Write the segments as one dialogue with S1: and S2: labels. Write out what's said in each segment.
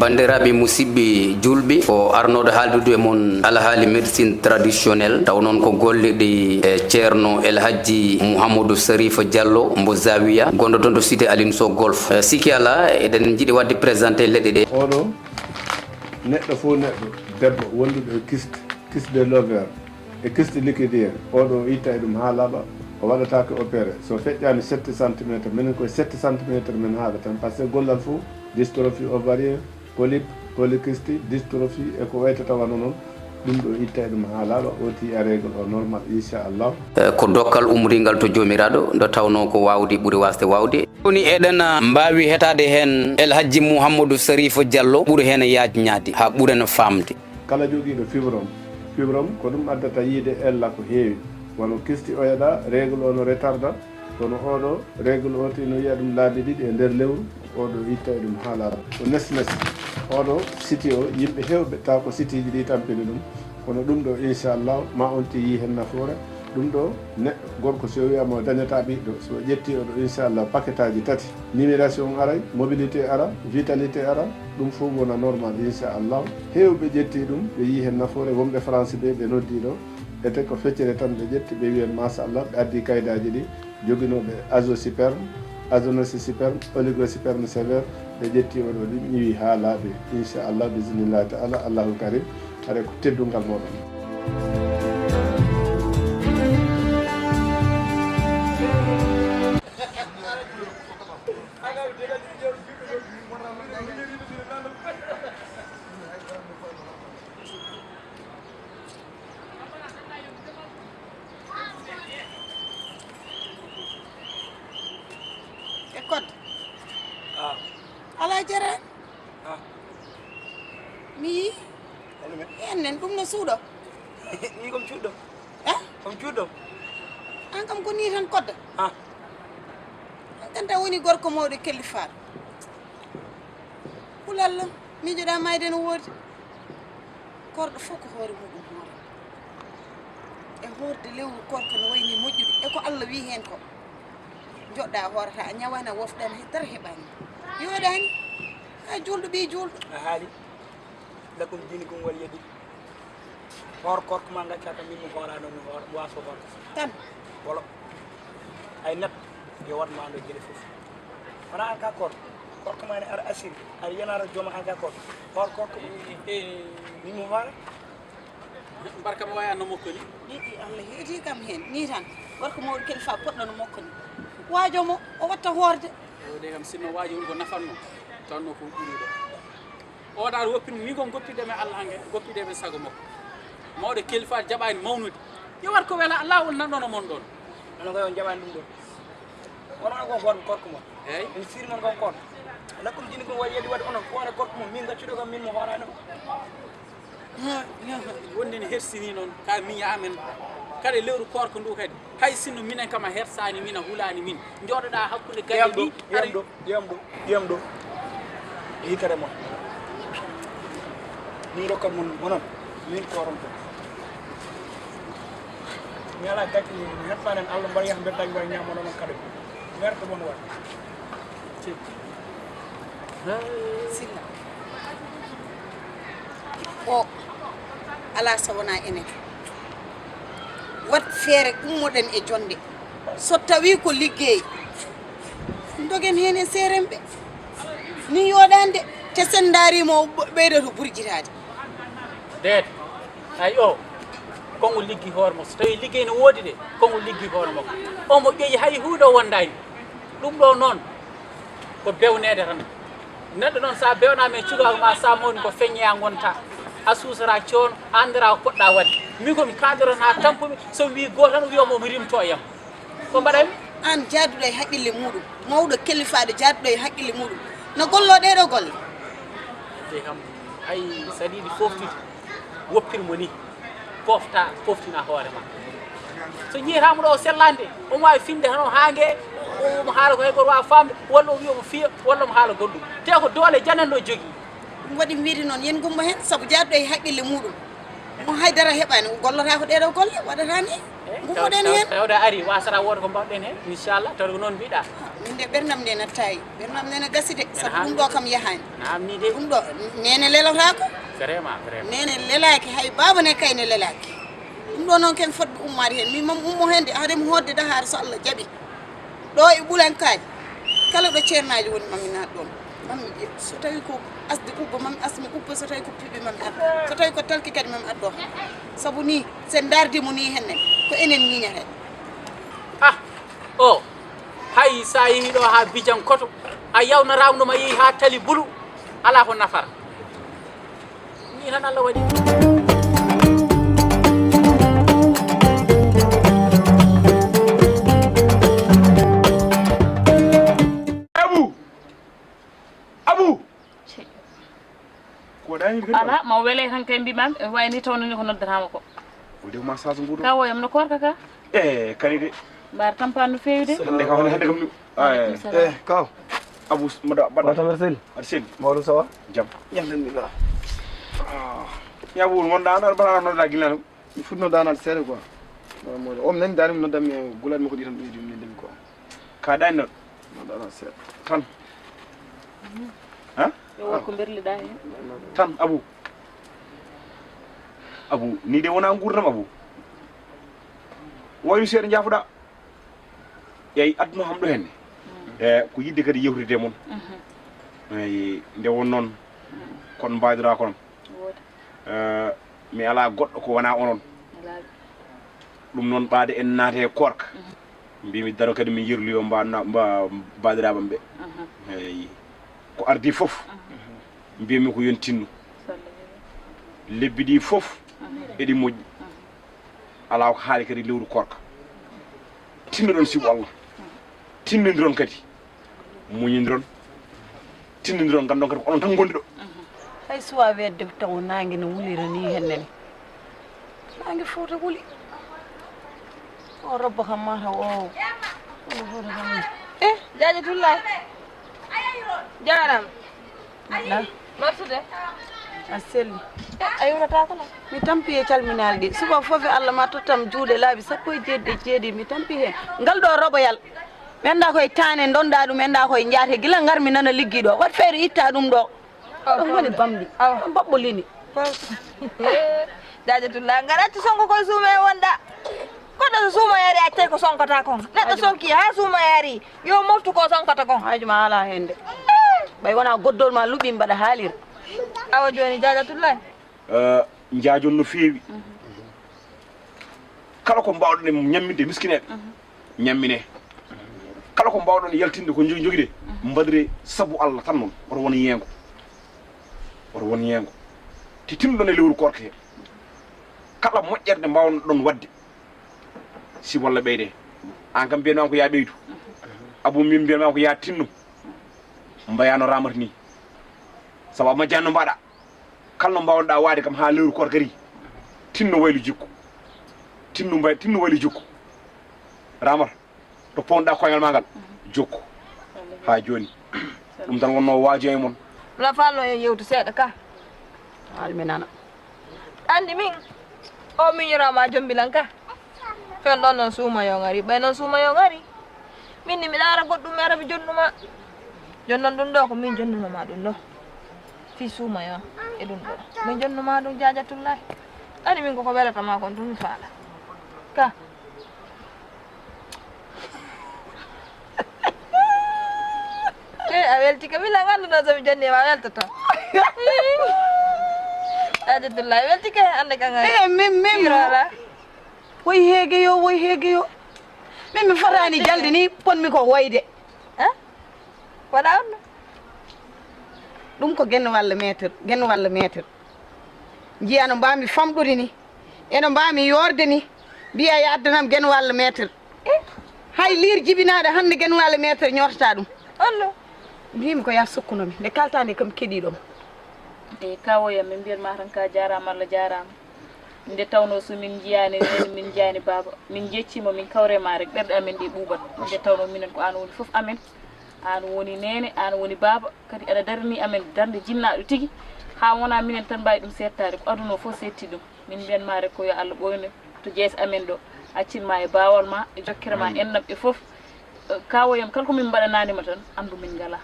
S1: bandiraɓe musidɓe julɓe ko arnoɗo haaldude e moon alhaali médecine traditionnel taw noon ko golleɗe e ceerno El Hadji Mouhamadou Sarifa Diallo mbo Zawiya gonɗo toon to cité Aline Sow Golf sikki ala eɗen jiiɗi wadde présenté leɗɗe ɗe
S2: oɗo neɗɗo fof neɗɗo debbo wonduɗo e kiste lover e kiste liquidiére oɗo itta e ɗum ha laaɓa o waɗata ko opéré so feƴƴani 7 centimétre minen koye 7 centimétre min haala tan par ce que gollal fof dystrophie ovarien polype polykyste dystrophie e ko waytata wano noon ɗum ɗo itta e ɗum ha laaɓa oti a règle o normal inchallah
S1: ko dokkal umringal to jomiraɗo nde tawno ko wawde ɓuuri wasde wawde woni eɗen mbawi hetade hen El Hadji Mouhamadou Sarifa Diallo ɓuuri hen yajñade ha ɓuureno famde
S2: kala joguiɗo fibrome ko ɗum addata yiide ella ko heewi wono kisti oyaɗa règle o no retarda kono oɗo règle o tino wiya ɗum laabi ɗiɗi e nder lewru oɗo itta e ɗum haalata ko nesnesi oɗo siti o yimɓe hewɓe taw ko sitiji ɗi tampini ɗum kono ɗum ɗo inchallah ma on ti yi hen nafoore ɗum ɗo neɗɗo gorko so wiyama o dañata ɓiɗɗo so ƴetti oɗo inchallah paquet aji tati numération aray mobilité ara vitalité ara ɗum fof wona normal inchallah hewɓe ƴetti ɗum ɓe yi hen nafoore wonɓe français ɓe noddi ɗo ete ko feccere tan ɓe ƴetti ɓe wiyen machallah ɓe addi kaydaji ɗi joguinoɓe azosperme azonosperme oligosperme sévère ɓe ƴetti oɗo ɗi ñiwi ha laaɓi inchallah bisimillahi taala allahu karim haɗa ko teddungal moɗon
S3: ala jara mi enen ɗum no suuɗo
S4: ni kom cuuɗo kom cuuɗo
S3: an kam ko ni tan kodda an ganda woni gorko mawɗo kelli faar hulallam miijoɗa mayde no woodi korɗo fof ko hoore muɗum hoore e hoorde lewru korka no wayni moƴƴude e ko Allah wi hen ko joɗɗa hoorata a ñawana wofɗani dara heɓani yoɗani a julɗo ɓi julɗo
S4: a haali lakum dini kum wal yadi hoor korko ma gaccata min mi hoorano mi waso hoorko
S3: tan
S4: wolo ay net yo watma ɗo gueɗe foof wona an ka korko ma ne ara assiri aɗa yanara jooma an ka korko hoor korko min mi hoora
S5: barka mo waya no mokko ni
S3: ɗiɗi Allah heedi kam hen ni tan gorko mawɗo kelli fa poɗɗo no mokko ni waajomo o watta hoorde
S5: de kam sinno waaji woni ko nafanno tanno ko ɓuri ɗo oɗa woppino ni kon goppideme Allah hange goppideme sago makko mawɗo kelifa jaɓani mawnude yewat ko wela Allah on nanɗono mon ɗon
S4: ono koy on jaɓani ɗum ɗon wono ko gon korko mon
S5: eyyi
S4: en sirma gon kon lakkum dini kon waɗi yedi waɗi onon hoore korko mon min gaccuɗo kam min mo hoorano
S5: wonde ne hersini noon ka miña amen kadi lewru korko ndu kadi hay sinno minen kam a hersani min a hulani min jooɗoɗa hakkude galle ɗi
S4: ƴiyam ɗo hikare mon ni rokkat mon onon min koron ko mi ala gacci mi hettanen Allah mbaɗa yaha mbeddaki wawi ñamono noon kadi werto mon waɗ
S3: silla o ala sawona enen wat feere ummoɗen e jonde so tawi ko liggey dogen hen e seeremɓe ni yoɗande te sen darimo ɓeydoto burjitade
S5: deede ay o kongo liggi hoore makko so tawi liggey no woodi de kongo liggi hoore makko omo ƴeeyi hay huuɗo wondani ɗum ɗo noon ko bewnede tan neɗɗo noon sa bewnama e cukago ma sa mawni ko feññeya gonta a suusara coon andira ko poɗɗa wadde min komi kadron ha tampumi so wi goto tan wiyoma omo rimto e yam ko mbaɗami
S3: an jaaduɗo e haqqille muɗum mawɗo kellifaɗo jaaduɗo e haqqille muɗum no gollo ɗeɗo golle
S5: de kam hay saɗa yiiɗi foftide woppirmo ni poftina hoore ma so ñiitama ɗo o sellande omo wawi finde tan o hangue omo haala ko hay goto wawa famde walla o wiya omo fiya walla omo haala goɗɗum te ko doole jananɗo jogui
S3: ɗum waɗi wiide noon yen gummo hen saabu jaaduɗo e haqqille muɗum mo haydara heɓani o gollota ko ɗeɗo golle waɗata ni ngumoɗen hen
S5: tawda ari wasata woda ko mbawɗen hen inchallah tawde ko noon mbiɗa
S3: min de ɓernam nde na tawi ɓernam nde na gasi de sabu ɗum ɗo kam yahani
S5: namni de
S3: ɗum ɗo nene lelotako
S5: vraiment
S3: nene lelaki hay baba ne kayne lelaki ɗum ɗo noon ken fotɓe ummade hen min mam ummo hen de haademi hodde dahar so Allah jaaɓi ɗo e ɓulankaji kala ɗo ceernaji woni mami naat ɗon mami so tawi ko asde ubba mami asmi ubba so tawi ko piɓɓe mami addo so tawi ko talki kadi mami addo sabu ni sen dardimo ni hennen ko enen ñiñate
S5: o hay sa yeehi ɗo ha bijan koto a yawna rawnoma yeehi ha tali bulu ala ko nafara ni tan Allah waɗi
S6: ala ma wele tan kay mbimam e wayni tawnani ko noddatama ko
S2: o ma sasu ngudu
S6: ka woyam no korka ka
S2: kani de
S6: mbar tampani no fewi de
S2: de ka woni hande kam ni kaw Abu mada bada tamersel arsel mawlu sawa jam alhamdulillah ya bu mon dana bana no da gilana futno dana sere quoi mo om nan danim no dam gulat mako di tan di dem ko ka dan no dana sere tan ha
S6: yo ko berlida hen
S2: tan abu ni de wona ngurdam abu wayu seede jafuda yey adno hamdo henne ko yidde kadi yewride mon nde won non kon mbaadira kon mi ala goddo ko wana onon dum non baade en naate korka mbimi daro kadi mi yirliyo mbaadira bambe ko ardi fof mbimi ko yontinnu lebbidi fof edi moƴƴi ala ko haali kadi lewru korka tinnoɗon sibu Allah tinnodiron kadi muñidiron tinnodiron gandon kadi ko onon tan gondi ɗo
S3: hay suwa wedde taw nangue no wulira ni hennene nangue fota wuli o robbo kam mata o
S6: jajatullahi jaram
S3: na
S6: marsude
S3: a selli
S6: a yurata kono
S3: mi tampi e calminal ɗi suba fofe Allah ma tottam juuɗe laabi sappo e jeeɗiɗi mi tampi hen ngal ɗo roboyal mi anda koye tane donda ɗum mi anda koye jaate gila ngar mi nana liggi ɗo wat feere itta ɗum ɗo ɗum woni bamɗi baɓɓolini
S6: jajatullahi gaɗacci sonko koye suuma e wonɗa koɗo so suuma yari accay ko sonkata kon neɗɗo sonki ha suuma yari yo moftu ko sonkata kon
S3: hayjuma ala hen de ɓay wona goddol ma luuɓi mbaɗa haalira
S6: awa joni jajatullahi
S2: jaajon no feewi kala ko mbawɗon e ñamminde miskineɓe ñammine kala ko mbawɗon yaltinde ko jogide mbadire sabu Allah tan noon oto won yeengo te tinnuɗon e lewru korka he kala moƴƴerde mbawno ɗon wadde si walla ɓeyde an kam mbiyanma ko ya ɓeydu Abu min mbiyanma ko ya tinnu mbayano ramata ni sabu a majjanno mbaɗa kala no mbawnoɗa waade kam ha lewru korka ri tinno waylu jikku tinno waylu jikku ramata to ponɗa koyngal ma ngal jokku ha joni ɗum tan wonno waajo e mon
S6: la falno e yewtu seeɗa ka
S3: almi nana
S6: andi min o miñorama jombilan ka fen ɗon noon suuma yo ngari ɓay noon suuma yo ngari min ni miɗa ara goɗɗum mi ara mi jonnuma jonnon ɗum ɗo ko min jonnunoma ɗum ɗo fi suuma yo e ɗum ɗo min jonnuma ɗum jajatullahi ani min koko welatama kon ɗum mi faala ka a welti ka mila ganduɗo somi jonnima a weltoto jajatullahi welti ka ande ka ngari
S3: min woy heegeyo min mi fotani jalde ni ponmi ko woyde
S6: waɗa onno
S3: ɗum ko genno walla métre jiya no mbami famɗude ni eno mbami yorde ni mbiya ya addanam genno walla métre hay liir jibinaɗo hande genno walla métre ñortata ɗum
S6: onno
S3: mbimi ko ya sukkunomi nde kaltande kam keeɗiɗom
S6: e kawoyam min mbiyatma tan ka jarama Allah jarama nde tawno so min jiyani nene min jiyani baba min jeccima min kawrema rek ɓerɗe amen ɗi ɓuuɓat nde tawno minen ko an woni foof amen an woni nene an woni baba kadi aɗa darni amen darde jinnaɗo tigui ha wona minen tan mbawi ɗum settade ko aduna fof setti ɗum min mbiyanma rek ko yo Allah ɓoyno to jees amen ɗo
S7: accinma e bawol ma e jokkere ma ennam e fof kawoyam kala komin mbaɗananima tan andu min ngala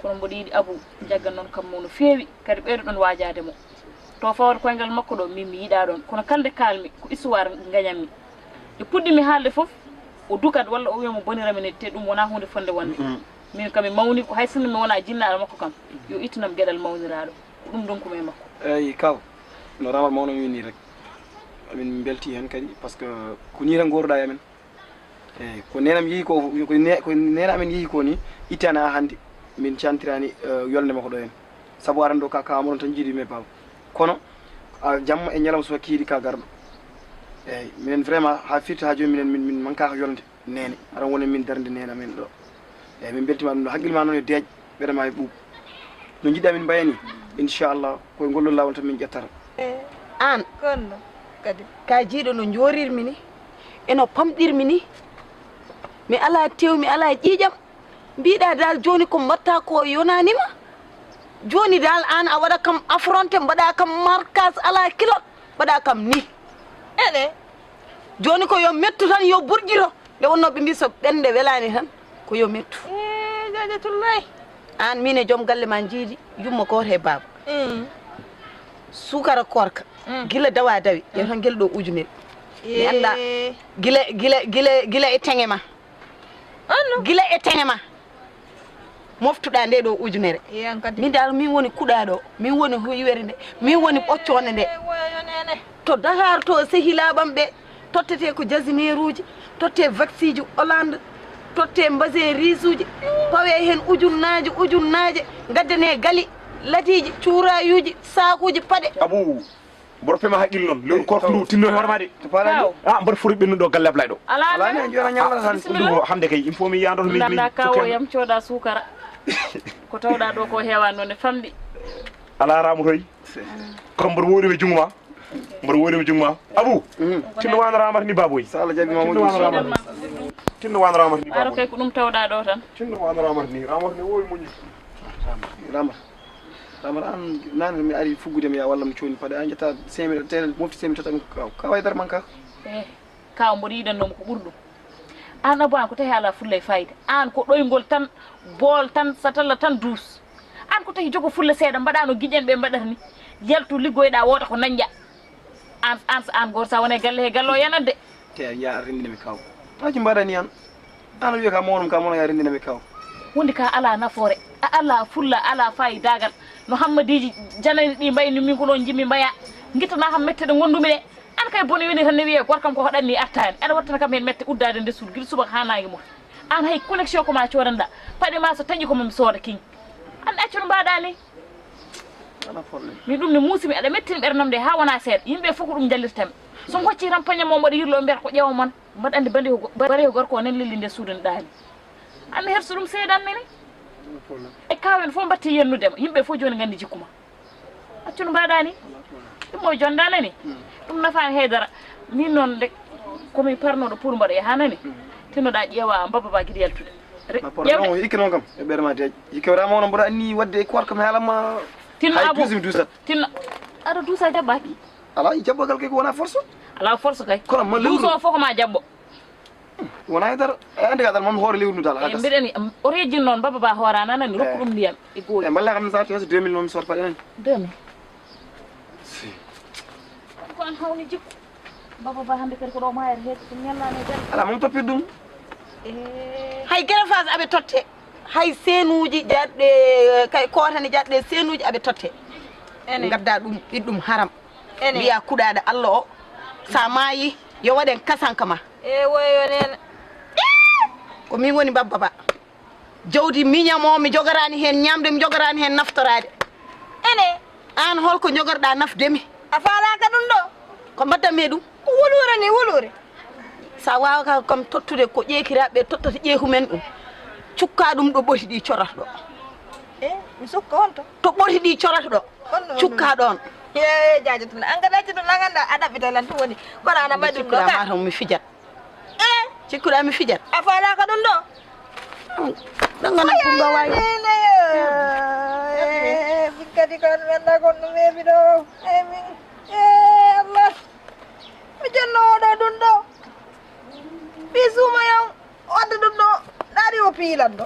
S7: kono mboɗo yiiɗi Abou jaggan noon kam mo no feewi kadi ɓeydo ɗon wajade mo to fawde koyngal makko ɗo min mi yiɗa ɗon kono kalde kalmi ko histoire gañammi e puɗɗimi haalde fof o dukat walla o wiyamo boniramin te ɗum wona hunde fonde wonde min kam mi mawni ko hay sinno mi wona jinnaɗo makko kam yo ittanam gueɗal mawniraɗo ko ɗum donkumi e makko
S4: eyyi kaw no ramal mawno wini rek amin belti hen kadi par ce que ko ni tan goroɗa e amen eyyi ko nenam yeehi ko nena amen yeehi ko ni ittani ha hande min cantirani yolde makko ɗo hen saabu aran ɗo ka kamoɗon tan jiiɗi me baw kono jamma e ñalawma so kiiri ka garɗo eyyi minen vraiment ha firti ha joni min mankaka yolde nene aɗa woni min darde nene amen ɗo eyyi min beltima ɗum ɗo haqqille noon yo deeƴ ɓeɗama e ɓuuɓ no jiɗɗa min mbayani inchallah koye ngollol lawol tan min ƴettata
S3: an
S6: Kono kadi
S3: ka jiiɗo no jorirmi ni eno pamɗirmi ni mi ala tew mi ala ƴiƴam mbiɗa dal joni ko mbatta ko yonanima joni dal an a waɗa kam affronté mbaɗa kam marquage ala kilot mbaɗa kam ni
S6: ene
S3: joni ko yo mettu tan yo burƴiro nde wonno ɓe mbi so ɓende welani tan ko yo mettu
S6: jajatullahi
S3: an min e joom galle ma jiidi yumma goto e baba sukara korka gila dawa dawi yo tan guel ɗo ujunel mi anda gila e teŋe ma gila e teŋe ma moftuɗa nde ɗo ujunere
S6: yan kadi
S3: min dal min woni kuɗaɗo min woni hoywere nde min woni ɓoccone nde to Dakar to sehilaɓam ɓe tottete ko jasimaire uji totte vaccine ji Hollande totte mbasin riche uji pawe hen ujunnaje gaddane gali latiji cuurayuji sakuji paɗe
S8: Abou mboɗo pema haqqille noon lewru korko ndu tinno e hoorema de mboɗo foti ɓennuɗo galle Ablaye ɗo
S4: alani jona ñamata tan
S8: ɗum ko hande kay il faut mi yandoto
S7: ganda kawoyam cooda sukara ko tawɗa ɗo ko heewani noon e famɗi
S8: ala ramu toy kono mboɗo woɗimi jungo ma mboɗo woɗimi jungo ma Abou tinno wano ramata ni baboy
S4: so Allah jaɓima
S8: tinno wano ramata ni
S7: ara kay ko ɗum tawɗa ɗo tan
S8: tinno wano ramata ni wowi muñi
S4: ramata an nane mi ari fuggude mi ya walla mi cooni paɗe an jetta 5000 tel mofti 5000 tata ka waydara man ka
S7: kaw mboɗo yiɗannomo ko ɓurɗum an Abou an ko tawi ala fulla e fayida an ko ɗoygol tan bool tan satalla tan duus an ko tawi jogo fulla seeɗa mbaɗano guiƴen ɓe mbaɗata ni yaltu liggoyɗa woota ko nañƴa an goto sa wona e galle he galle o yanat de
S4: te ya rendinami kaw haji mbaɗani an an wiya ka mawnum ka mono ya rendinami kaw
S7: hunde ka ala nafoore a ala fulla ala fayidagal no hammadiji janani ɗi mbayni min ko ɗon jimmi mbaya guittana kam mette ɗe gondumi ɗe an kay boni wini tan ne wiye gorkam ko hoɗanni attani aɗa wattana kam hen mette uddade nde suudu guila subaka ha nangue mo an hay connexion ko ma codanɗa paɗe ma so taƴi komomi sooda king an accu no mbaɗa ni min ɗum ne muusimi aɗa mettini ɓernam nde ha wona seeɗa yimɓe fof ko ɗum jallirtami so gocci tan pañamo mbaɗa yirlo mbiyata ko ƴeewa mon mbaɗa andi bari gorko o nen lelli nde suudu ne ɗaani anmi herso ɗum seedanmi ni e kawen fof mbatti yennudema yimɓe fof joni gandi jikkuma accu no mbaɗa ni ɗum o jondana ni ɗum nafani haydara min noon de komi parnoɗo pour mbaɗa yahanani tinnoɗa ƴeewa mbababa guiɗa yaltude
S4: ƴeewɗe ikke noon kam e ɓeɗema deeƴ jikkewɗa mawno mboɗa anni wadde e korka mi haalama
S7: tinno Abou
S4: dusat
S7: tinno aɗa duusa jaɓɓaki
S4: ala jaɓɓogal kay ko wona force
S7: ala force kay
S4: kono ma lewru
S7: duuso fof ko ma jaɓɓo
S4: wona haydara andi ka dal mami hoore lewru ndu dal
S7: e mbiɗani o rejjin noon bababa hoorani anani rokku ɗum ndiyam e gooƴi
S4: e mballa kam sa teso 2000 mami sort paɗe nani
S7: 2000 ko an hawni jikku bababa hande kadi ko ɗo mayere heeɗi ɗum ñallani e jalle
S4: ala mami toppir ɗum
S3: hay guere phase aɓe totte hay senuji jaɗɗe kay kotane jaɗɗe senuji aɓe totte gadda ɗum ɓiɗɗum haram wiya kuɗaɗo Allah o sa maayi yo waɗen kasanka ma
S6: e woyo nene
S3: ko min woni babba ba jawdi miñamo mi jogorani hen ñamde mi jogorani hen naftorade
S6: ene
S3: an holko jogorɗa nafdemi
S6: a falaka ɗum ɗo
S3: ko mbaddami ɗum
S6: ko wulure ni wulure
S3: sa wawaka kam tottude ko ƴeekiraɓe tottata ƴeehu men ɗum cukka ɗum ɗo ɓoti ɗi corata ɗo
S6: mi sukka honto
S3: to ɓoti ɗi corata ɗo cukka ɗon
S6: ye jajatula an gadacci ɗum aganda a ɗaɓɓita lan tum woni kono ana mbaɗi ɗum ɗo ka
S3: mata mi fijat cikkuɗa mi fijat
S6: a falaka ɗum ɗo
S3: ɗangana punga wawi
S6: min kadi kon mi anda kon ɗum weeɓi ɗo min Allah mi jonno oɗo ɗum ɗo ɓi suuma yon wadda ɗum ɗo ɗaari o piilan ɗo